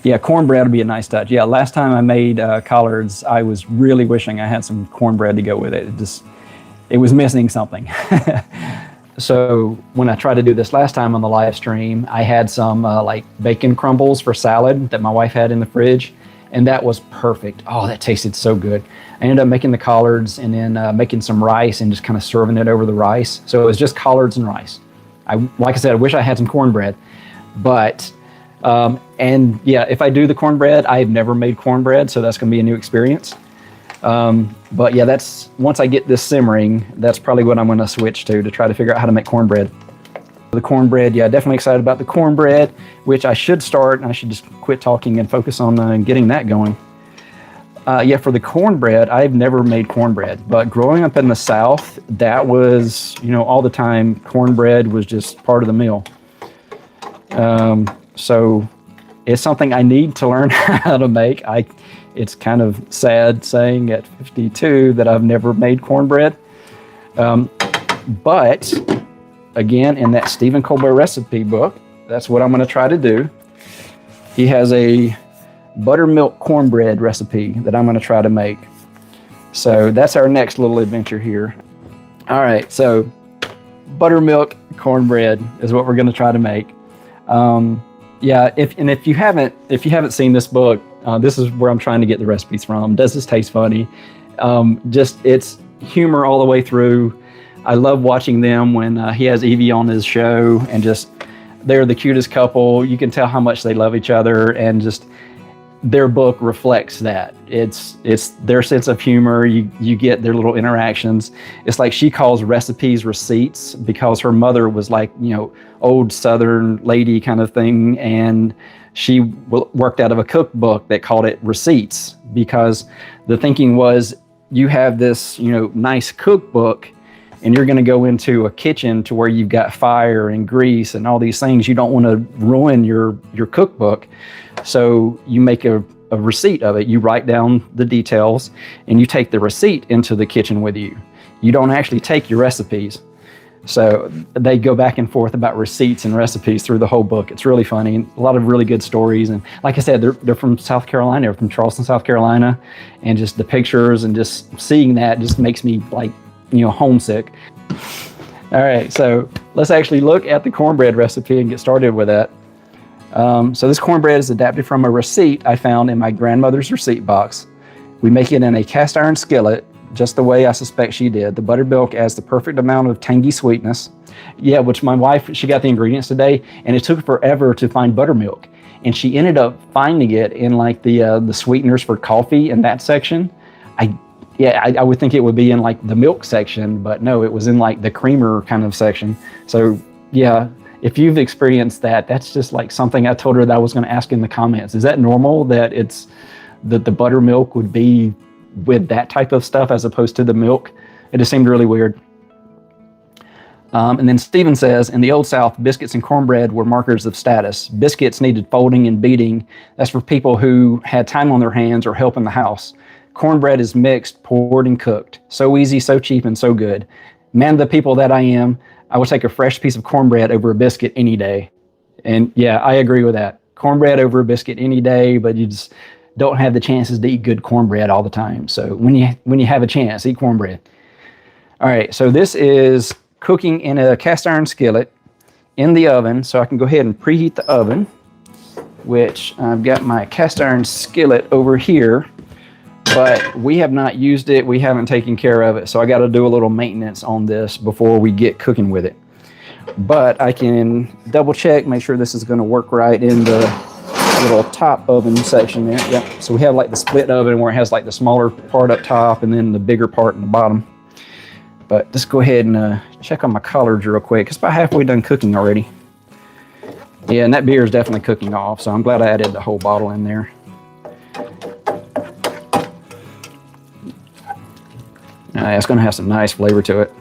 Yeah, cornbread would be a nice touch. Yeah, last time I made collards, I was really wishing I had some cornbread to go with it. It was missing something. So when I tried to do this last time on the live stream, I had some like bacon crumbles for salad that my wife had in the fridge, and that was perfect. Oh, that tasted so good. I ended up making the collards and then making some rice and just kind of serving it over the rice. So it was just collards and rice. Like I said, I wish I had some cornbread, but and yeah, if I do the cornbread, I've never made cornbread, so that's going to be a new experience. But yeah, once I get this simmering, that's probably what I'm going to switch to try to figure out how to make cornbread. The cornbread, yeah, definitely excited about the cornbread, which I should start, and I should just quit talking and focus on getting that going. Yeah, for the cornbread, I've never made cornbread, but growing up in the South, that was, all the time, cornbread was just part of the meal. So it's something I need to learn how to make. It's kind of sad saying at 52 that I've never made cornbread. But again, in that Stephen Colbert recipe book, that's what I'm going to try to do. He has a buttermilk cornbread recipe that I'm going to try to make. So that's our next little adventure here. All right, so buttermilk cornbread is what we're going to try to make. Yeah, if you haven't seen this book, this is where I'm trying to get the recipes from. Does this taste funny? It's humor all the way through. I love watching them when he has Evie on his show, and just they're the cutest couple. You can tell how much they love each other, and just their book reflects that. It's their sense of humor. You get their little interactions. It's like she calls recipes receipts because her mother was like, old Southern lady kind of thing, and she worked out of a cookbook that called it receipts, because the thinking was you have this, nice cookbook, and you're going to go into a kitchen to where you've got fire and grease and all these things. You don't want to ruin your cookbook. So you make a receipt of it. You write down the details and you take the receipt into the kitchen with you. You don't actually take your recipes. So they go back and forth about receipts and recipes through the whole book. It's really funny. A lot of really good stories. And like I said, they're from South Carolina. They're from Charleston, South Carolina. And just the pictures and just seeing that just makes me homesick. All right, so let's actually look at the cornbread recipe and get started with that. So this cornbread is adapted from a receipt I found in my grandmother's receipt box. We make it in a cast iron skillet, just the way I suspect she did. The buttermilk adds the perfect amount of tangy sweetness. Yeah, which my wife, she got the ingredients today, and it took forever to find buttermilk. And she ended up finding it in like the sweeteners for coffee in that section. I would think it would be in like the milk section, but no, it was in like the creamer kind of section. So yeah, if you've experienced that, that's just like something I told her that I was going to ask in the comments. Is that normal that the buttermilk would be with that type of stuff as opposed to the milk? It just seemed really weird. And then Stephen says, in the Old South, biscuits and cornbread were markers of status. Biscuits needed folding and beating. That's for people who had time on their hands or help in the house. Cornbread is mixed, poured, and cooked. So easy, so cheap, and so good. Man, the people that I am, I would take a fresh piece of cornbread over a biscuit any day. And yeah, I agree with that. Cornbread over a biscuit any day, but you just don't have the chances to eat good cornbread all the time. So when you have a chance, eat cornbread. All right, so this is cooking in a cast iron skillet in the oven. So I can go ahead and preheat the oven, which I've got my cast iron skillet over here. But we have not used it. We haven't taken care of it. So I got to do a little maintenance on this before we get cooking with it. But I can double check, make sure this is going to work right in the little top oven section there. Yep. So we have like the split oven where it has like the smaller part up top and then the bigger part in the bottom. But let's go ahead and check on my collards real quick. It's about halfway done cooking already. Yeah, and that beer is definitely cooking off. So I'm glad I added the whole bottle in there. It's going to have some nice flavor to it.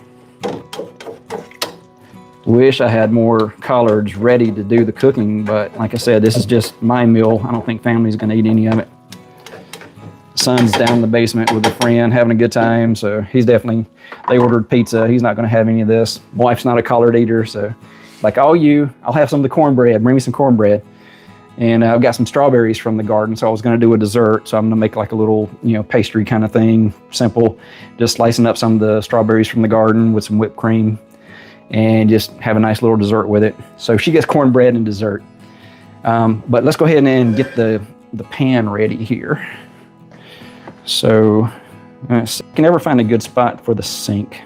Wish I had more collards ready to do the cooking, but like I said, this is just my meal. I don't think family's going to eat any of it. Son's down in the basement with a friend having a good time, so they ordered pizza. He's not going to have any of this. Wife's not a collard eater, so like, I'll have some of the cornbread. Bring me some cornbread. And I've got some strawberries from the garden, so I was going to do a dessert. So I'm going to make like a little, pastry kind of thing, simple, just slicing up some of the strawberries from the garden with some whipped cream, and just have a nice little dessert with it. So she gets cornbread and dessert. But let's go ahead and get the pan ready here. So I can never find a good spot for the sink.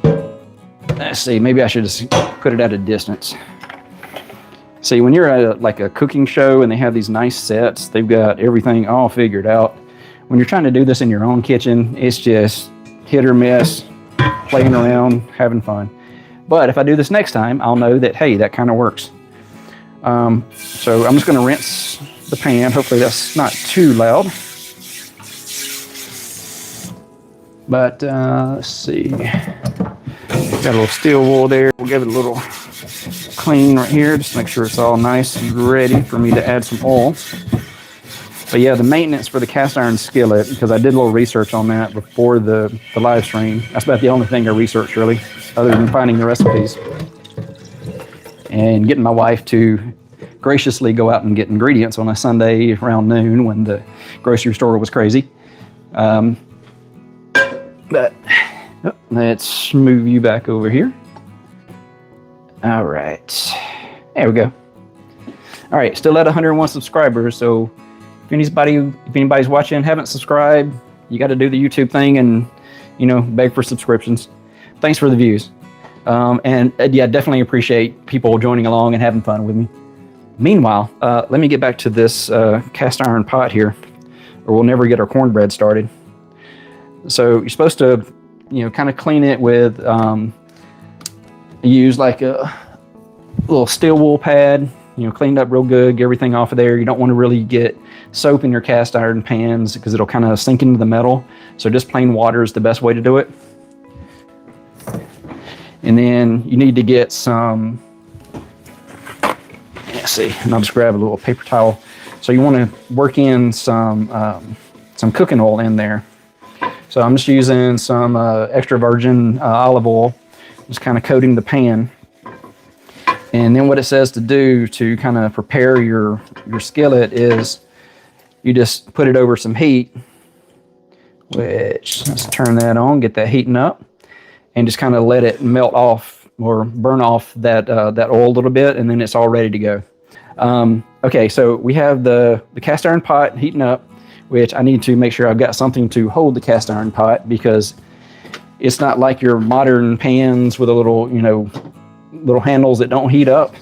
Let's see, maybe I should just put it at a distance. See, when you're at like a cooking show and they have these nice sets, they've got everything all figured out. When you're trying to do this in your own kitchen, it's just hit or miss, playing around, having fun. But if I do this next time, I'll know that, hey, that kind of works. So I'm just going to rinse the pan. Hopefully that's not too loud. But let's see. Got a little steel wool there. We'll give it a little clean right here, just to make sure it's all nice and ready for me to add some oil. But yeah, the maintenance for the cast iron skillet, because I did a little research on that before the live stream. That's about the only thing I researched really, other than finding the recipes and getting my wife to graciously go out and get ingredients on a Sunday around noon when the grocery store was crazy. But let's move you back over here. All right, there we go. All right, still at 101 subscribers. So if anybody's watching and haven't subscribed, you got to do the YouTube thing and beg for subscriptions. Thanks for the views. And yeah, definitely appreciate people joining along and having fun with me. Meanwhile, let me get back to this cast iron pot here, or we'll never get our cornbread started. So you're supposed to, kind of clean it with, use like a little steel wool pad, cleaned up real good, get everything off of there. You don't want to really get soap in your cast iron pans because it'll kind of sink into the metal. So just plain water is the best way to do it. And then you need to get some, let's see, and I'll just grab a little paper towel. So you want to work in some cooking oil in there. So I'm just using some extra virgin olive oil, just kind of coating the pan. And then what it says to do to kind of prepare your skillet is you just put it over some heat, which, let's turn that on, get that heating up, and just kind of let it melt off or burn off that oil a little bit, and then it's all ready to go. Okay, so we have the cast iron pot heating up, which I need to make sure I've got something to hold the cast iron pot, because it's not like your modern pans with a little, little handles that don't heat up.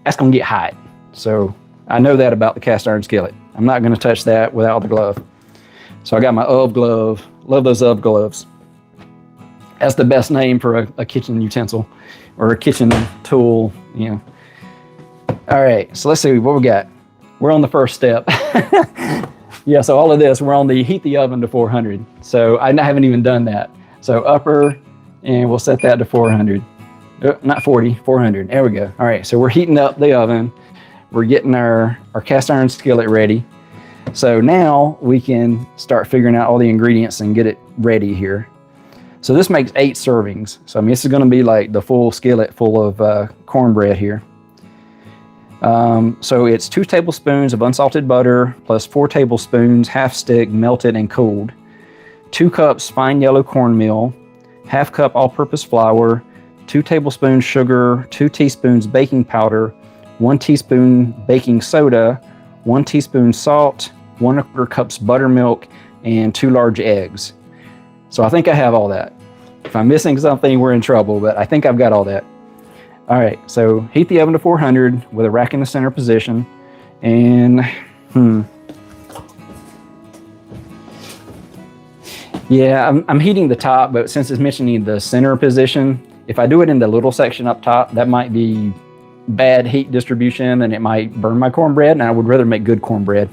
That's gonna get hot. So I know that about the cast iron skillet. I'm not gonna touch that without the glove. So I got my UV glove. Love those UV gloves. That's the best name for a kitchen utensil or a kitchen tool, All right, so let's see what we got. We're on the first step. Yeah, so all of this, we're on the heat the oven to 400. So I haven't even done that. So upper, and we'll set that to 400. Not 40, 400. There we go. All right, so we're heating up the oven. We're getting our cast iron skillet ready. So now we can start figuring out all the ingredients and get it ready here. So this makes 8 servings. So I mean, this is gonna be like the full skillet full of cornbread here. So it's 2 tablespoons of unsalted butter plus 4 tablespoons half stick melted and cooled, 2 cups fine yellow cornmeal, half cup all-purpose flour, 2 tablespoons sugar, 2 teaspoons baking powder, 1 teaspoon baking soda, 1 teaspoon salt, 1/4 cups buttermilk, and 2 large eggs. So I think I have all that. If I'm missing something, we're in trouble, but I think I've got all that. All right, so heat the oven to 400 with a rack in the center position. And, yeah, I'm heating the top, but since it's mentioning the center position, if I do it in the little section up top, that might be bad heat distribution and it might burn my cornbread, and I would rather make good cornbread,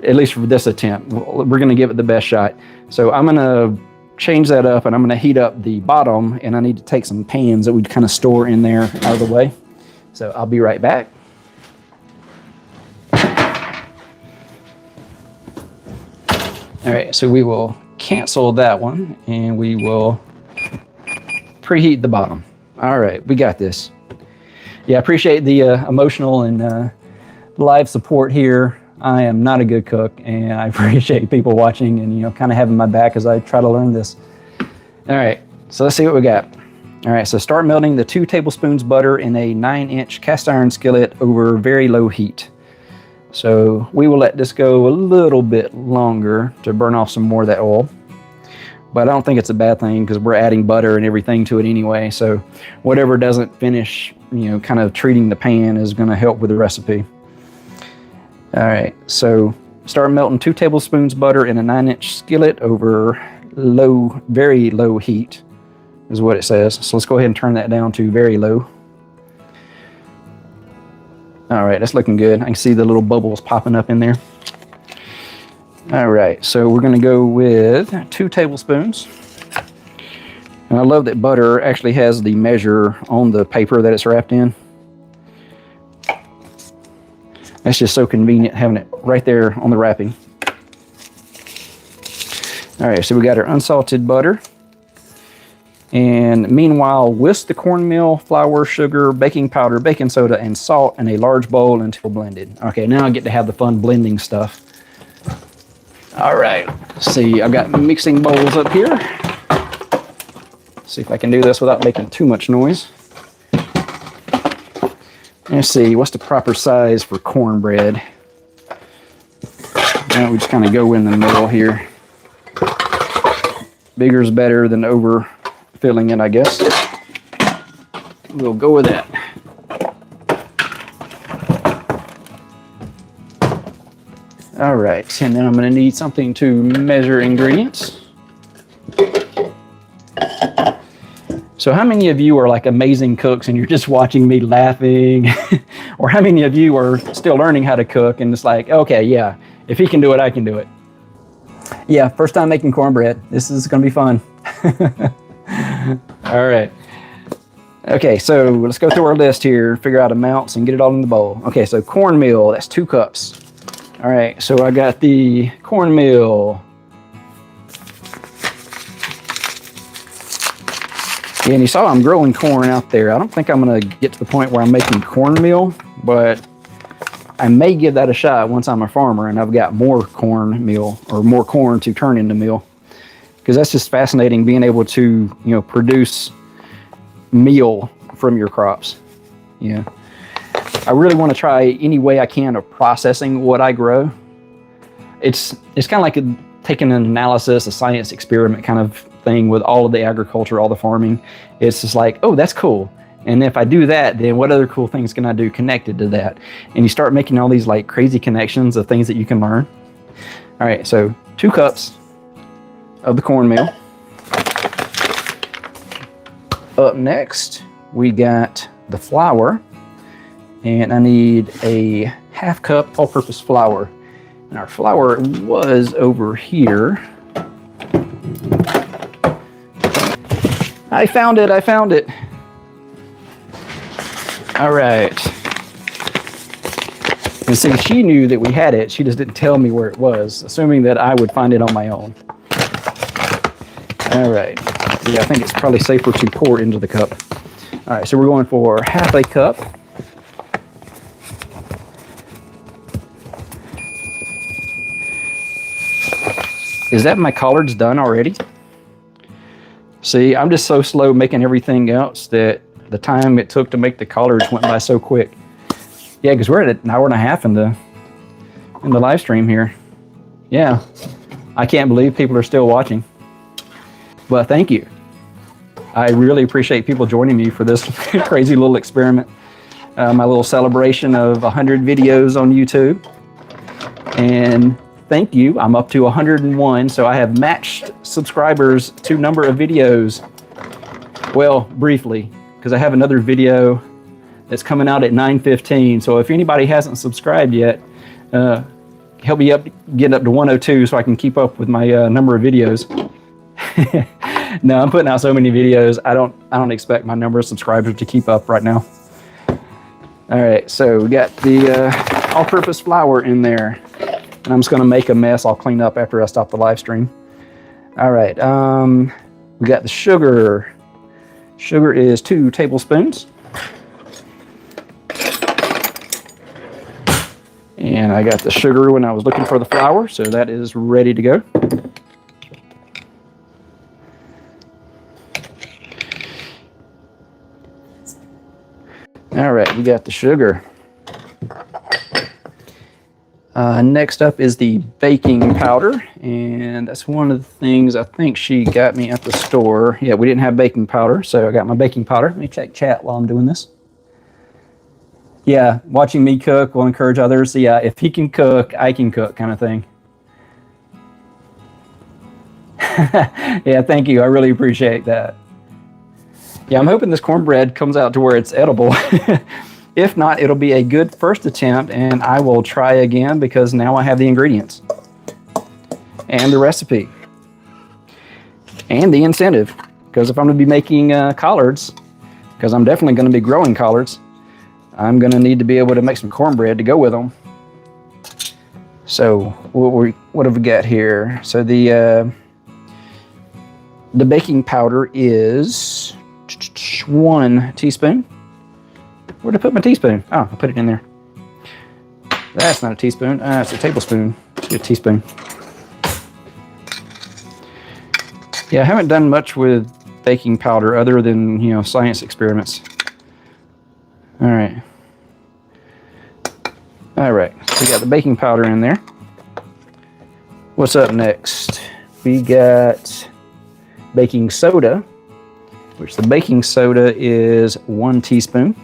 at least for this attempt. We're gonna give it the best shot. So I'm gonna change that up, and I'm gonna heat up the bottom, and I need to take some pans that we'd kind of store in there out of the way. So I'll be right back. All right, so we will cancel that one, and we will preheat the bottom. All right, we got this. Yeah, I appreciate the emotional and live support here. I am not a good cook, and I appreciate people watching and, you know, kind of having my back as I try to learn this. All right, so let's see what we got. All right, so start melting the 2 tablespoons butter in a 9-inch cast iron skillet over very low heat. So we will let this go a little bit longer to burn off some more of that oil. But I don't think it's a bad thing because we're adding butter and everything to it anyway. So whatever doesn't finish, you know, kind of treating the pan is going to help with the recipe. All right, so start melting 2 tablespoons butter in a 9-inch skillet over low, very low heat is what it says. So let's go ahead and turn that down to very low. All right, that's looking good. I can see the little bubbles popping up in there. All right, so we're gonna go with 2 tablespoons. And I love that butter actually has the measure on the paper that it's wrapped in. That's just so convenient having it right there on the wrapping. All right, so we got our unsalted butter. And meanwhile, whisk the cornmeal, flour, sugar, baking powder, baking soda, and salt in a large bowl until blended. Okay, now I get to have the fun blending stuff. All right, let's see, I've got mixing bowls up here. Let's see if I can do this without making too much noise. Let's see, what's the proper size for cornbread? Now we just kind of go in the middle here. Bigger is better than overfilling it, I guess. We'll go with that. All right, and then I'm going to need something to measure ingredients. So how many of you are like amazing cooks and you're just watching me laughing? Or how many of you are still learning how to cook and it's like, okay, yeah, if he can do it, I can do it. Yeah, first time making cornbread. This is going to be fun. All right. Okay, so let's go through our list here, figure out amounts and get it all in the bowl. Okay, so cornmeal, that's 2 cups. All right, so I got the cornmeal. And you saw I'm growing corn out there. I don't think I'm gonna get to the point where I'm making cornmeal, but I may give that a shot once I'm a farmer and I've got more cornmeal or more corn to turn into meal. Because that's just fascinating being able to, you know, produce meal from your crops. Yeah. I really want to try any way I can of processing what I grow. It's kind of like taking an analysis, a science experiment kind of thing with all of the agriculture, all the farming. It's just like, oh, that's cool. And if I do that, then what other cool things can I do connected to that? And you start making all these like crazy connections of things that you can learn. All right, so 2 cups of the cornmeal. Up next, we got the flour. And I need a 1/2 cup all-purpose flour. And our flour was over here. I found it, I found it. All right. And see, she knew that we had it. She just didn't tell me where it was, assuming that I would find it on my own. All right. Yeah, I think it's probably safer to pour into the cup. All right, so we're going for 1/2 cup. Is that my collards done already? See, I'm just so slow making everything else that the time it took to make the collards went by so quick. Yeah, because we're at 1.5 hours in the live stream here. Yeah, I can't believe people are still watching. But thank you. I really appreciate people joining me for this crazy little experiment. My little celebration of 100 videos on YouTube. And thank you. I'm up to 101, so I have matched subscribers to number of videos. Well, briefly, because I have another video that's coming out at 9:15. So if anybody hasn't subscribed yet, help me get up to 102 so I can keep up with my number of videos. No, I'm putting out so many videos. I don't expect my number of subscribers to keep up right now. All right, so we got the all-purpose flour in there. And I'm just going to make a mess. I'll clean up after I stop the live stream. All right. We got the sugar. Sugar is 2 tablespoons. And I got the sugar when I was looking for the flour, so that is ready to go. All right, we got the sugar. Next up is the baking powder, and that's one of the things I think she got me at the store. Yeah, we didn't have baking powder, so I got my baking powder. Let me check chat while I'm doing this. Yeah, watching me cook will encourage others. Yeah, if he can cook, I can cook, kind of thing. Yeah, thank you. I really appreciate that. Yeah, I'm hoping this cornbread comes out to where it's edible. If not, it'll be a good first attempt, and I will try again because now I have the ingredients and the recipe and the incentive. Because if I'm going to be making collards, because I'm definitely going to be growing collards, I'm going to need to be able to make some cornbread to go with them. So what have we got here? So the baking powder is 1 teaspoon. Where'd I put my teaspoon? Oh, I put it in there. That's not a teaspoon. It's a tablespoon. It's a teaspoon. Yeah, I haven't done much with baking powder other than, you know, science experiments. All right. All right. So we got the baking powder in there. What's up next? We got baking soda, which the baking soda is 1 teaspoon.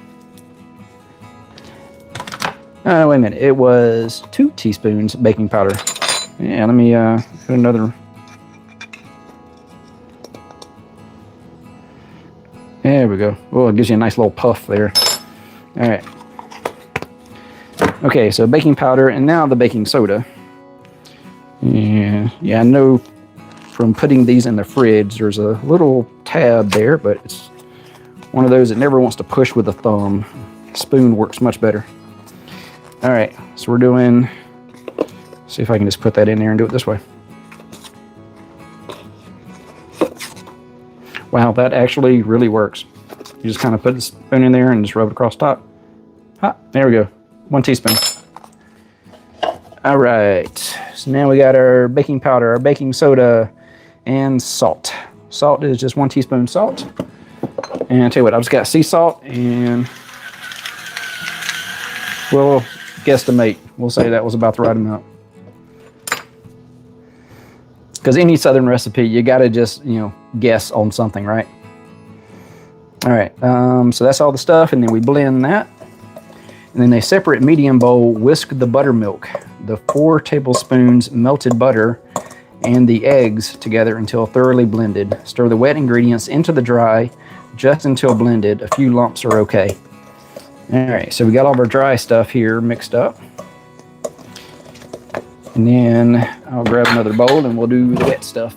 Wait a minute, it was 2 teaspoons baking powder. Yeah, let me put another. There we go. Oh, it gives you a nice little puff there. All right. Okay, so baking powder and now the baking soda. Yeah, I know from putting these in the fridge, there's a little tab there, but it's one of those that never wants to push with a thumb. Spoon works much better. All right, so we're doing, see if I can just put that in there and do it this way. Wow, that actually really works. You just kind of put the spoon in there and just rub it across the top. Ah, there we go, 1 teaspoon. All right, so now we got our baking powder, our baking soda, and salt. Salt is just 1 teaspoon salt. And I'll tell you what, I've just got sea salt, and we'll guesstimate. We'll say that was about the right amount. Because any Southern recipe, you got to just, you know, guess on something, right? All right, so that's all the stuff, and then we blend that. And in a separate medium bowl, whisk the buttermilk, the 4 tablespoons melted butter, and the eggs together until thoroughly blended. Stir the wet ingredients into the dry just until blended. A few lumps are okay. All right, so we got all of our dry stuff here mixed up. And then I'll grab another bowl and we'll do the wet stuff.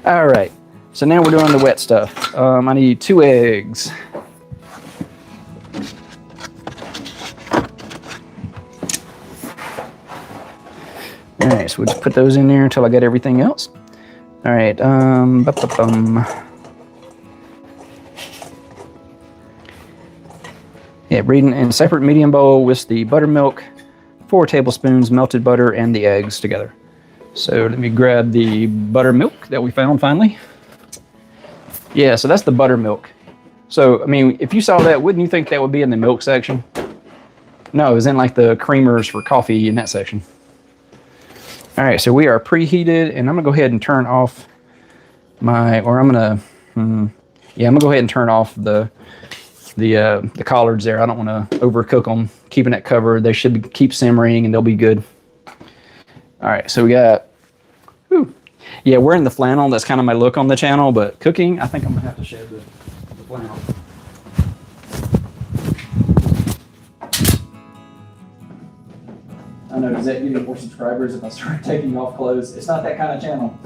All right, so now we're doing the wet stuff. I need 2 eggs. All right, so we'll just put those in there until I get everything else. All right, yeah, in a separate medium bowl with the buttermilk, 4 tablespoons melted butter, and the eggs together. So let me grab the buttermilk that we found finally. Yeah, so that's the buttermilk. So, I mean, if you saw that, wouldn't you think that would be in the milk section? No, it was in like the creamers for coffee in that section. All right, so we are preheated, and I'm gonna go ahead and turn off my, or I'm gonna, yeah, I'm gonna go ahead and turn off the collards there. I don't want to overcook them. Keeping it covered, they should keep simmering and they'll be good. All right, so we got, yeah, wearing the flannel. That's kind of my look on the channel, but cooking, I think I'm gonna have to shed the flannel. I know, does that give me more subscribers if I start taking off clothes? It's not that kind of channel.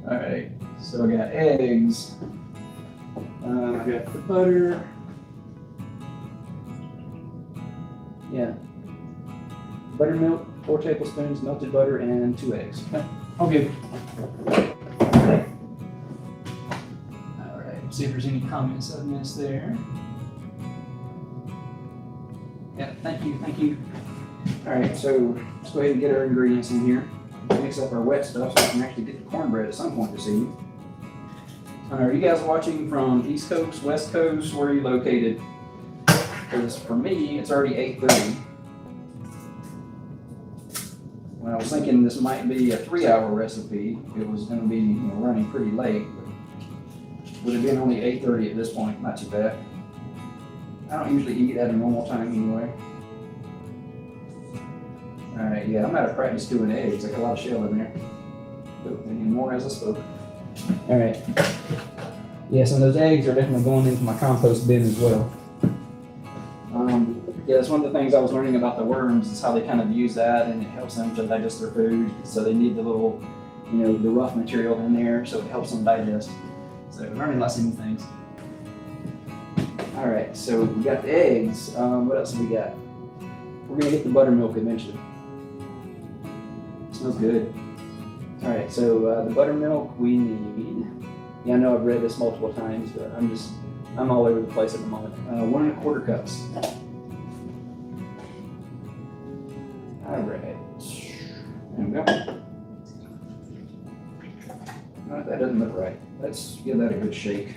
All right, so I got eggs. I got the butter. Yeah. Buttermilk, 4 tablespoons, melted butter, and 2 eggs. Okay, I'll give. All right, see if there's any comments I've missed there. Thank you, thank you. All right, so let's go ahead and get our ingredients in here. Mix up our wet stuff so we can actually get the cornbread at some point this evening. Are you guys watching from East Coast, West Coast? Where are you located? Because for me, it's already 8:30. When I was thinking this might be a 3-hour recipe, it was going to be running pretty late. But with it being only 8:30 at this point, not too bad. I don't usually eat at a normal time anyway. All right, yeah, I'm out of practice doing eggs. I got a lot of shell in there. But I need more as I spoke. All right. Yeah, so those eggs are definitely going into my compost bin as well. Yeah, that's one of the things I was learning about the worms is how they kind of use that, and it helps them to digest their food. So they need the little, the rough material in there, so it helps them digest. So learning lots of new things. All right, so we got the eggs. What else have we got? We're gonna get the buttermilk eventually. Smells good. All right, so the buttermilk we need. Yeah, I know I've read this multiple times, but I'm all over the place at the moment. 1 1/4 cups. All right, there we go. No, that doesn't look right. Let's give that a good shake.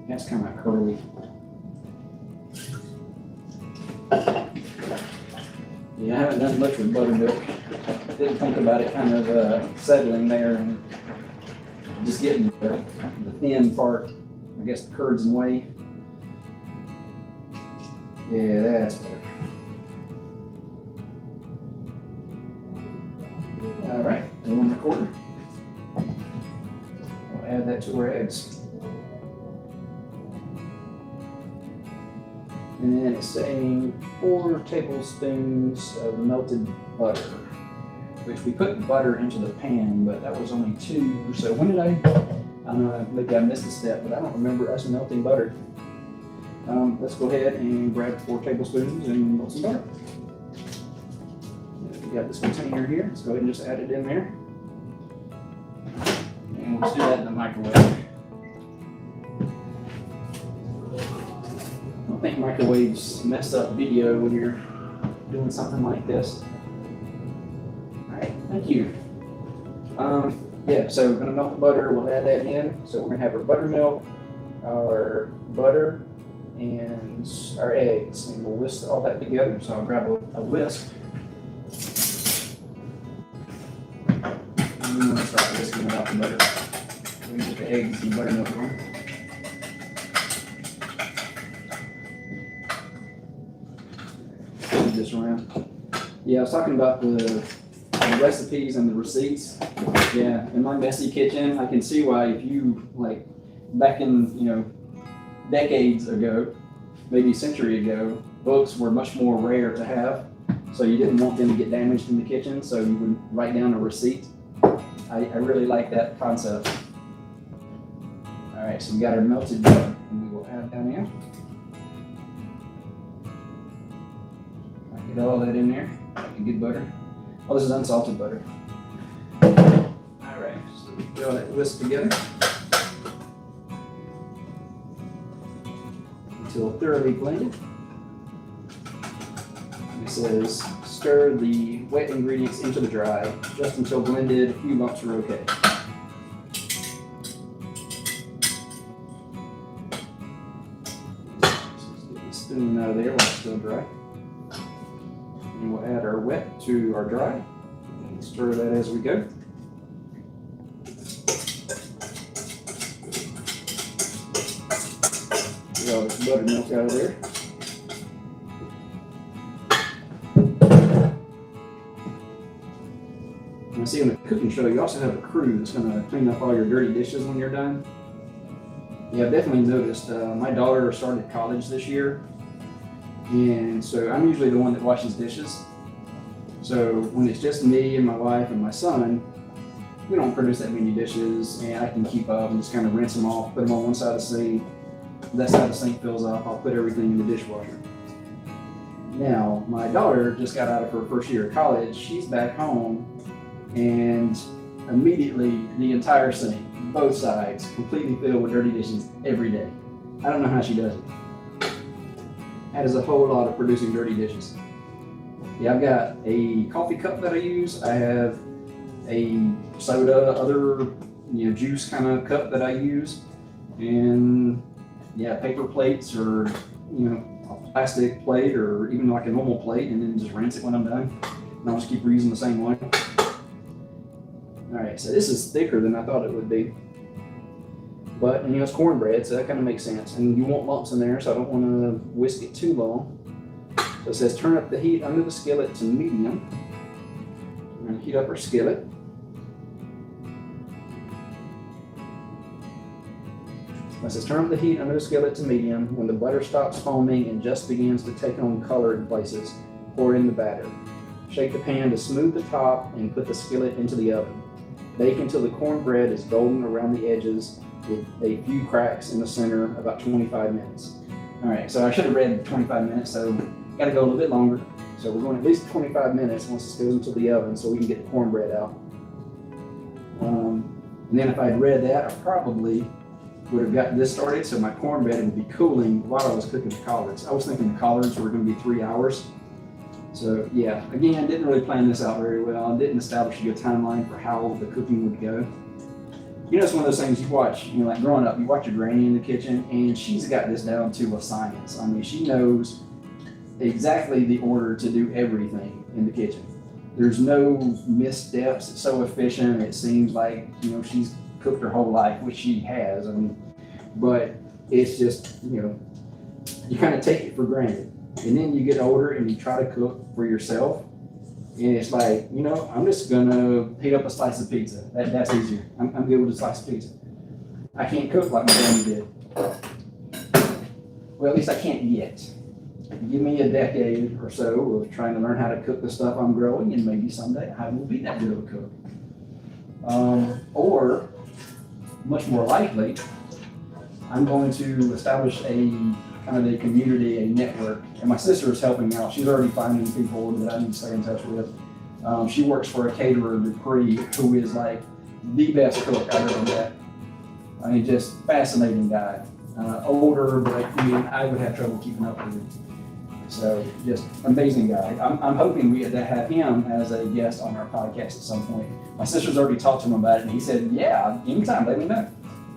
That's kind of curly. Yeah, I haven't done much with buttermilk. Didn't think about it kind of settling there and just getting the thin part. I guess the curds and whey. Yeah, that's better. All right, 1 1/4. We'll add that to our eggs. And then it's saying 4 tablespoons of melted butter, which we put butter into the pan, but that was only 2. So when did I don't know, maybe I missed a step, but I don't remember us melting butter. Let's go ahead and grab 4 tablespoons and melt some butter. We got this container here. Let's go ahead and just add it in there. And we'll just do that in the microwave. I don't think microwaves mess up video when you're doing something like this. All right, thank you. Yeah, so we're gonna melt the butter. We'll add that in. So we're gonna have our buttermilk, our butter, and our eggs, and we'll whisk all that together. So I'll grab a whisk. And I'm gonna start whisking without the butter. We can get the eggs and buttermilk on. Move this around. Yeah, I was talking about the recipes and the receipts. Yeah, in my messy kitchen, I can see why if you, like, back in, decades ago, maybe a century ago, books were much more rare to have. So you didn't want them to get damaged in the kitchen, so you would write down a receipt. I really like that concept. All right, so we got our melted butter, and we will add that in. Get all that in there, good butter. Oh, this is unsalted butter. All right, so we get all that whisk together until thoroughly blended. It says stir the wet ingredients into the dry, just until blended. A few lumps are okay. Let's get the spoon out of there while it's still dry. And we'll add our wet to our dry and stir that as we go. Get all this buttermilk out of there. And I see on the cooking show, you also have a crew that's going to clean up all your dirty dishes when you're done. Yeah, I've definitely noticed. My daughter started college this year. And so I'm usually the one that washes dishes. So when it's just me and my wife and my son, we don't produce that many dishes, and I can keep up and just kind of rinse them off, put them on one side of the sink. If that side of the sink fills up, I'll put everything in the dishwasher. Now, my daughter just got out of her first year of college. She's back home, and immediately the entire sink, both sides, completely filled with dirty dishes every day. I don't know how she does it. That is a whole lot of producing dirty dishes. Yeah, I've got a coffee cup that I use. I have a soda, other juice kind of cup that I use, and yeah, paper plates or a plastic plate or even like a normal plate, and then just rinse it when I'm done. And I'll just keep reusing the same one. All right, so this is thicker than I thought it would be, but it's cornbread, so that kind of makes sense. And you want lumps in there, so I don't want to whisk it too long. So it says turn up the heat under the skillet to medium. We're going to heat up our skillet. It says turn up the heat under the skillet to medium. When the butter stops foaming and just begins to take on color in places, pour in the batter. Shake the pan to smooth the top and put the skillet into the oven. Bake until the cornbread is golden around the edges with a few cracks in the center, about 25 minutes. All right, so I should have read 25 minutes, so got to go a little bit longer. So we're going at least 25 minutes once this goes into the oven so we can get the cornbread out. And then if I'd read that, I probably would have gotten this started so my cornbread would be cooling while I was cooking the collards. I was thinking the collards were going to be 3 hours. So yeah, again, didn't really plan this out very well. I didn't establish a good timeline for how the cooking would go. It's one of those things you watch, like growing up, you watch your granny in the kitchen and she's got this down to a science. I mean, she knows exactly the order to do everything in the kitchen. There's no missteps. It's so efficient. It seems like, she's cooked her whole life, which she has. I mean, but it's just, you kind of take it for granted. And then you get older and you try to cook for yourself. And it's like, I'm just gonna heat up a slice of pizza. That's easier. I'm good with a slice of pizza. I can't cook like my granny did. Well, at least I can't yet. Give me a decade or so of trying to learn how to cook the stuff I'm growing, and maybe someday I will be that good of a cook. Or, much more likely, I'm going to establish a kind of a community, a network, and my sister is helping out. She's already finding people that I need to stay in touch with. She works for a caterer, Dupree, who is like the best cook I've ever met. I mean, just fascinating guy. Older, but I would have trouble keeping up with him. So just amazing guy. I'm hoping we get to have him as a guest on our podcast at some point. My sister's already talked to him about it, and he said, yeah, anytime, let me know.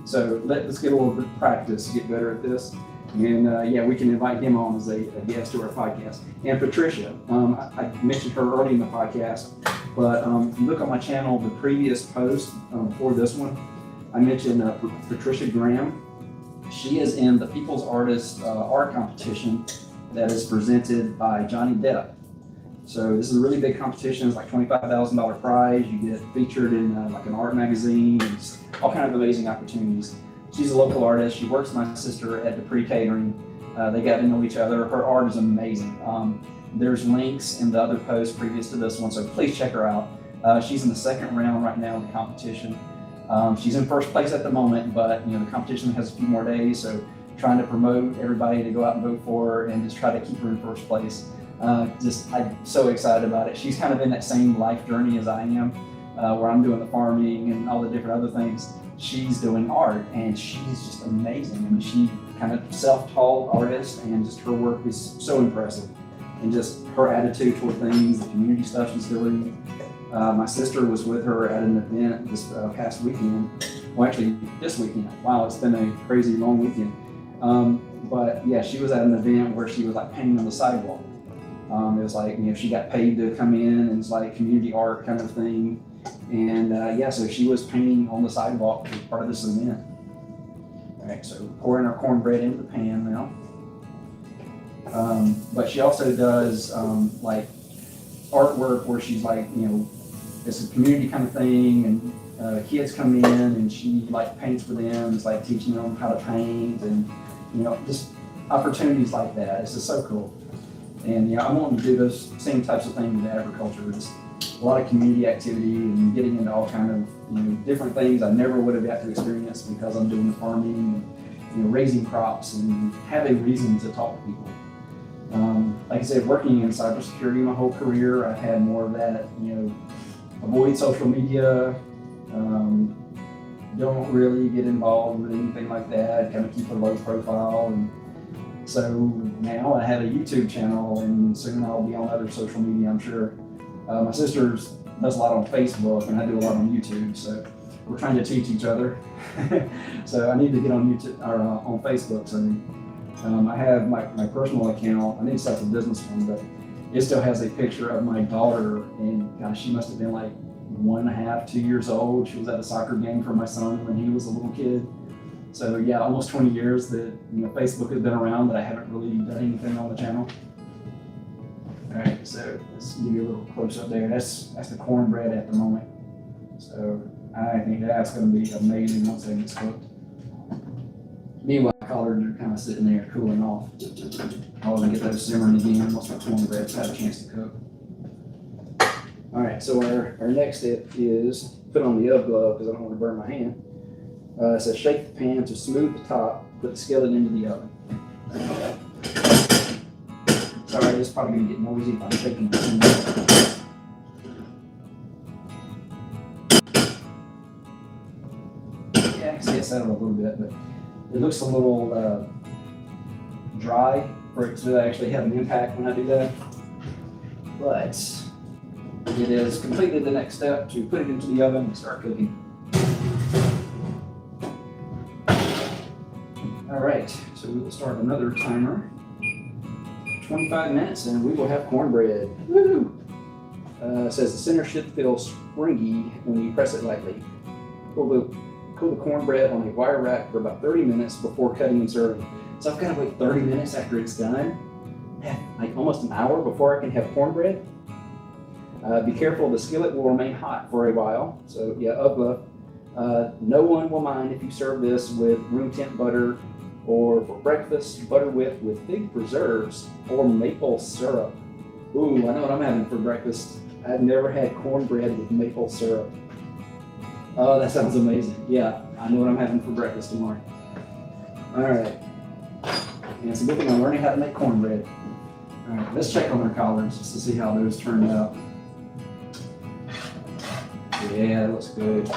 So let's get a little bit of practice, get better at this. And we can invite him on as a guest to our podcast. And Patricia, I mentioned her early in the podcast, but if you look on my channel, the previous post for this one, I mentioned Patricia Graham. She is in the People's Artist art competition that is presented by Johnny Depp. So this is a really big competition. It's like $25,000 prize. You get featured in like an art magazine and all kinds of amazing opportunities. She's a local artist. She works with my sister at Dupree Catering. They got to know each other. Her art is amazing. There's links in the other posts previous to this one, so please check her out. She's in the second round right now of the competition. She's in first place at the moment, but the competition has a few more days, so trying to promote everybody to go out and vote for her and just try to keep her in first place. I'm so excited about it. She's kind of in that same life journey as I am, where I'm doing the farming and all the different other things. She's doing art, and she's just amazing. I mean, she kind of self-taught artist, and just her work is so impressive. And just her attitude toward things, the community stuff she's doing. My sister was with her at an event this past weekend. Well, actually, this weekend. Wow, it's been a crazy long weekend. But yeah, she was at an event where she was like painting on the sidewalk. It was like, she got paid to come in, and it's like community art kind of thing. And so she was painting on the sidewalk as part of this event. All right, so pouring our cornbread into the pan now. But she also does like artwork where she's like, it's a community kind of thing, and kids come in and she like paints for them. It's like teaching them how to paint, and just opportunities like that. It's just so cool. And I'm wanting to do those same types of things in agriculture. Just a lot of community activity and getting into all kind of different things I never would have got to experience because I'm doing the farming, raising crops, and have a reason to talk to people. Like I said, working in cybersecurity my whole career, I've had more of that. Avoid social media. Don't really get involved with anything like that. Kind of keep a low profile, and So now I have a YouTube channel, and soon I'll be on other social media, I'm sure. My sister does a lot on Facebook, and I do a lot on YouTube, so we're trying to teach each other. So I need to get on YouTube or on Facebook soon. I have my personal account. I need to start a business one, but it still has a picture of my daughter, and gosh, she must have been like 1.5, 2 years old. She was at a soccer game for my son when he was a little kid. So yeah, almost 20 years that Facebook has been around, but I haven't really done anything on the channel. All right, so let's give you a little close up there. That's the cornbread at the moment. So I think that's going to be amazing once it gets cooked. Meanwhile, collards are kind of sitting there cooling off. I'll get those simmering again once my cornbread's had a chance to cook. All right, so our next step is put on the oven glove because I don't want to burn my hand. It says shake the pan to smooth the top, put the skillet into the oven. Sorry, this is probably going to get noisy if I'm shaking the pan. Yeah, I can see it settled a little bit, but it looks a little dry for it to actually have an impact when I do that. But it is completely the next step to put it into the oven and start cooking. All right, so we will start another timer. 25 minutes and we will have cornbread. Woo! It says the center should feel springy when you press it lightly. Cool the cornbread on a wire rack for about 30 minutes before cutting and serving. So I've got to wait 30 minutes after it's done. Like almost an hour before I can have cornbread. Be careful, the skillet will remain hot for a while. So yeah, no one will mind if you serve this with room temp butter, or for breakfast, butter whipped with fig preserves or maple syrup. Ooh, I know what I'm having for breakfast. I've never had cornbread with maple syrup. Oh, that sounds amazing. Yeah, I know what I'm having for breakfast tomorrow. All right. And it's a good thing I'm learning how to make cornbread. All right, let's check on our collards just to see how those turned out. Yeah, that looks good.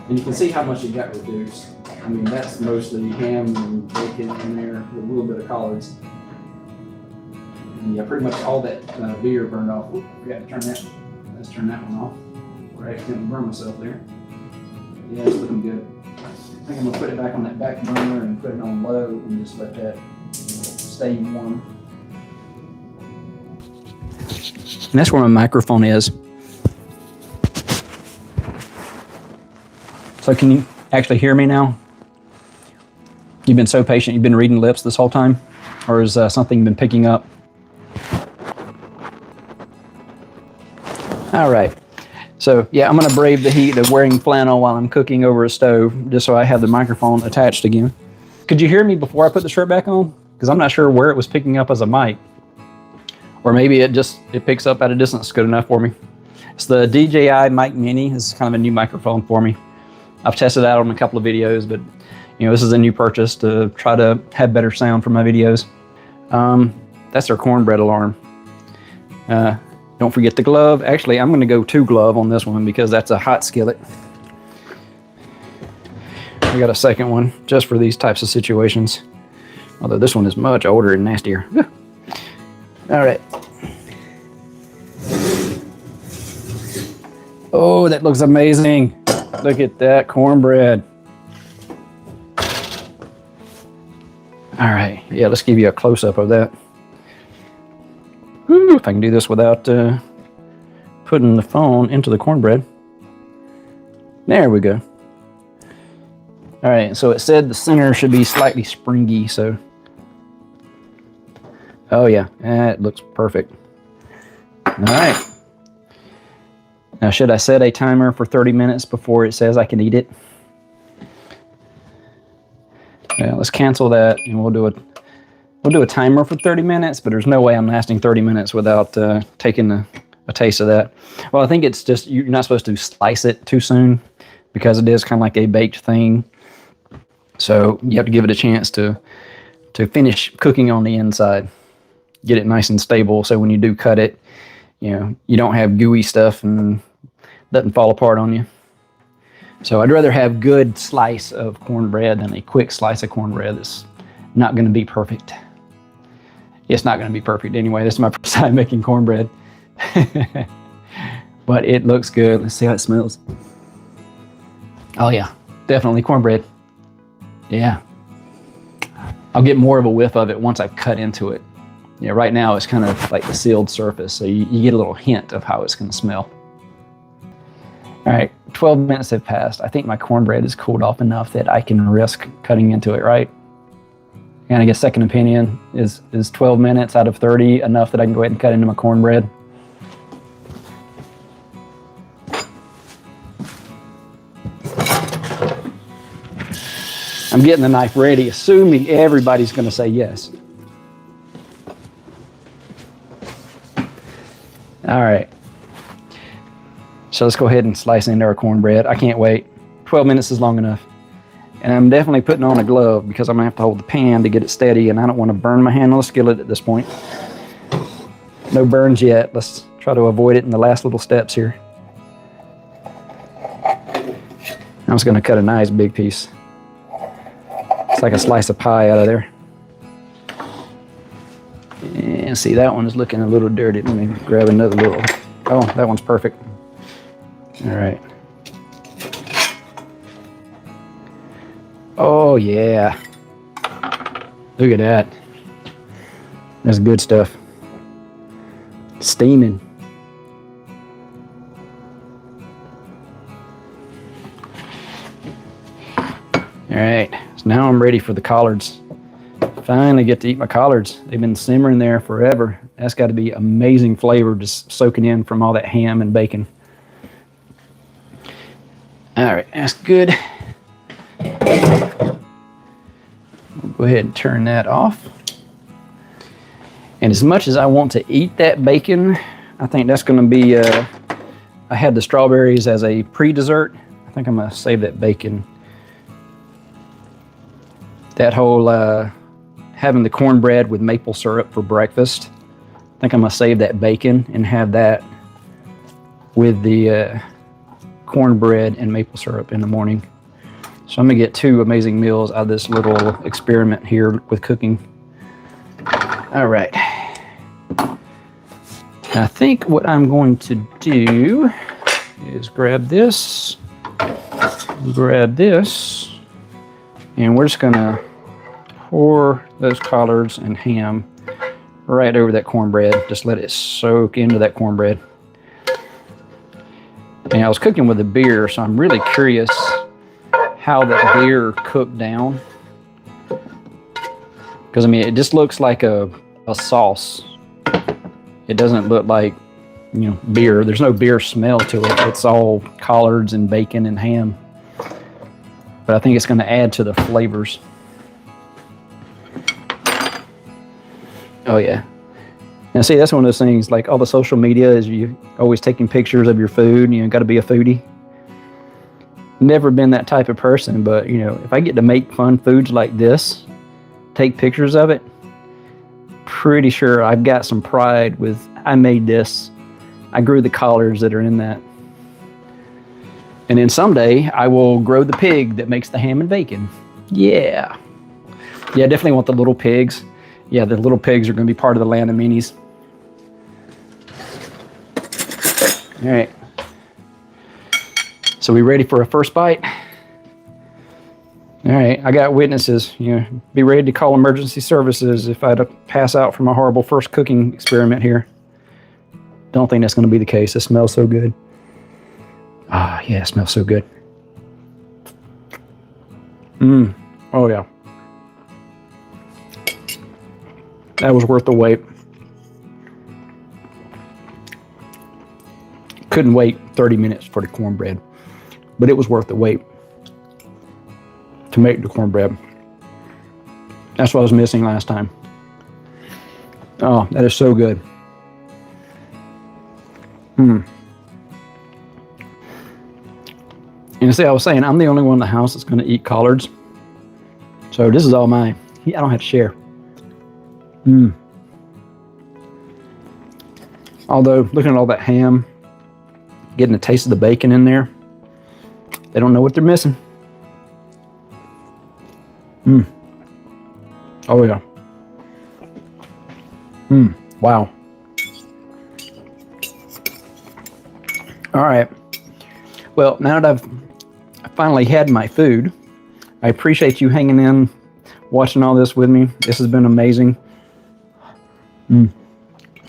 And you can see how much it got reduced. I mean, that's mostly ham and bacon in there with a little bit of collards. And yeah, pretty much all that beer burned off. Oop, forgot to turn that. Let's turn that one off. I accidentally burned myself there. Yeah, it's looking good. I think I'm gonna put it back on that back burner and put it on low and just let that stay warm. And that's where my microphone is. So can you actually hear me now? You've been so patient. You've been reading lips this whole time? Or is something been picking up? All right. So yeah, I'm gonna brave the heat of wearing flannel while I'm cooking over a stove, just so I have the microphone attached again. Could you hear me before I put the shirt back on? Because I'm not sure where it was picking up as a mic. Or maybe it picks up at a distance good enough for me. It's the DJI Mic Mini. This is kind of a new microphone for me. I've tested it out on a couple of videos, but this is a new purchase to try to have better sound for my videos. That's our cornbread alarm. Don't forget the glove. Actually, I'm going to go 2 glove on this one because that's a hot skillet. I got a second one just for these types of situations. Although this one is much older and nastier. All right. Oh, that looks amazing. Look at that cornbread. All right, yeah, let's give you a close-up of that. Woo, if I can do this without putting the phone into the cornbread. There we go. All right, so it said the center should be slightly springy, so. Oh yeah, that looks perfect. All right. Now, should I set a timer for 30 minutes before it says I can eat it? Yeah, let's cancel that, and we'll do a timer for 30 minutes, but there's no way I'm lasting 30 minutes without taking a taste of that. Well, I think it's just you're not supposed to slice it too soon because it is kind of like a baked thing. So you have to give it a chance to finish cooking on the inside. Get it nice and stable so when you do cut it, you don't have gooey stuff and doesn't fall apart on you. So I'd rather have good slice of cornbread than a quick slice of cornbread that's not going to be perfect. It's not going to be perfect anyway. This is my first time making cornbread. But it looks good. Let's see how it smells. Oh yeah, definitely cornbread. Yeah. I'll get more of a whiff of it once I've cut into it. Yeah, right now it's kind of like the sealed surface, so you get a little hint of how it's going to smell. All right, 12 minutes have passed. I think my cornbread is cooled off enough that I can risk cutting into it, right? And I guess second opinion is 12 minutes out of 30 enough that I can go ahead and cut into my cornbread? I'm getting the knife ready, assuming everybody's going to say yes. All right. So let's go ahead and slice into our cornbread. I can't wait. 12 minutes is long enough. And I'm definitely putting on a glove because I'm going to have to hold the pan to get it steady, and I don't want to burn my hand on the skillet at this point. No burns yet. Let's try to avoid it in the last little steps here. I'm just going to cut a nice big piece. It's like a slice of pie out of there. And see, that one is looking a little dirty. Let me grab another little. Oh, that one's perfect. All right. Oh, yeah. Look at that. That's good stuff. Steaming. All right. So now I'm ready for the collards. Finally get to eat my collards. They've been simmering there forever. That's got to be amazing flavor just soaking in from all that ham and bacon. All right, that's good. We'll go ahead and turn that off. And as much as I want to eat that bacon, I think that's going to be, I had the strawberries as a pre-dessert. I think I'm going to save that bacon. That whole having the cornbread with maple syrup for breakfast, I think I'm going to save that bacon and have that with the cornbread and maple syrup in the morning. So I'm going to get 2 amazing meals out of this little experiment here with cooking. All right. I think what I'm going to do is grab this, and we're just going to pour those collards and ham right over that cornbread. Just let it soak into that cornbread. And I was cooking with a beer, so I'm really curious how that beer cooked down. Because, I mean, it just looks like a sauce. It doesn't look like, you know, beer. There's no beer smell to it. It's all collards and bacon and ham. But I think it's going to add to the flavors. Oh, yeah. Now, see, that's one of those things, like all the social media is you always taking pictures of your food. You know, got to be a foodie. Never been that type of person, but, you know, if I get to make fun foods like this, take pictures of it, pretty sure I've got some pride with, I made this. I grew the collards that are in that. And then someday I will grow the pig that makes the ham and bacon. Yeah. Yeah, I definitely want the little pigs. Yeah, the little pigs are going to be part of the land of minis. All right. So we ready for a first bite? All right, I got witnesses. You know, be ready to call emergency services if I pass out from a horrible first cooking experiment here. Don't think that's going to be the case. It smells so good. Ah, yeah, it smells so good. Oh, yeah. That was worth the wait. Couldn't wait 30 minutes for the cornbread, but it was worth the wait to make the cornbread. That's what I was missing last time. Oh, that is so good. And see, I was saying, I'm the only one in the house that's going to eat collards. So this is all mine. I don't have to share. Although, looking at all that ham, getting a taste of the bacon in there, they don't know what they're missing. Oh yeah. Wow. All right. Well, now that I've finally had my food, I appreciate you hanging in, watching all this with me. This has been amazing.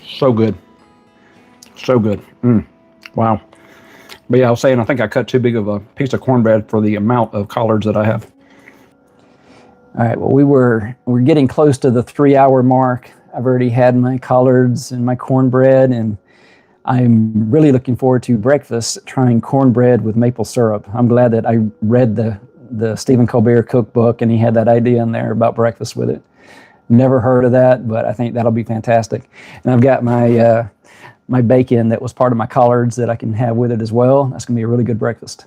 So good. So good. Wow. But yeah, I was saying I think I cut too big of a piece of cornbread for the amount of collards that I have. All right, well, we're getting close to the 3-hour mark. I've already had my collards and my cornbread, and I'm really looking forward to breakfast, trying cornbread with maple syrup. I'm glad that I read the Stephen Colbert cookbook, and he had that idea in there about breakfast with it. Never heard of that, but I think that'll be fantastic. And I've got my my bacon that was part of my collards that I can have with it as well. That's going to be a really good breakfast.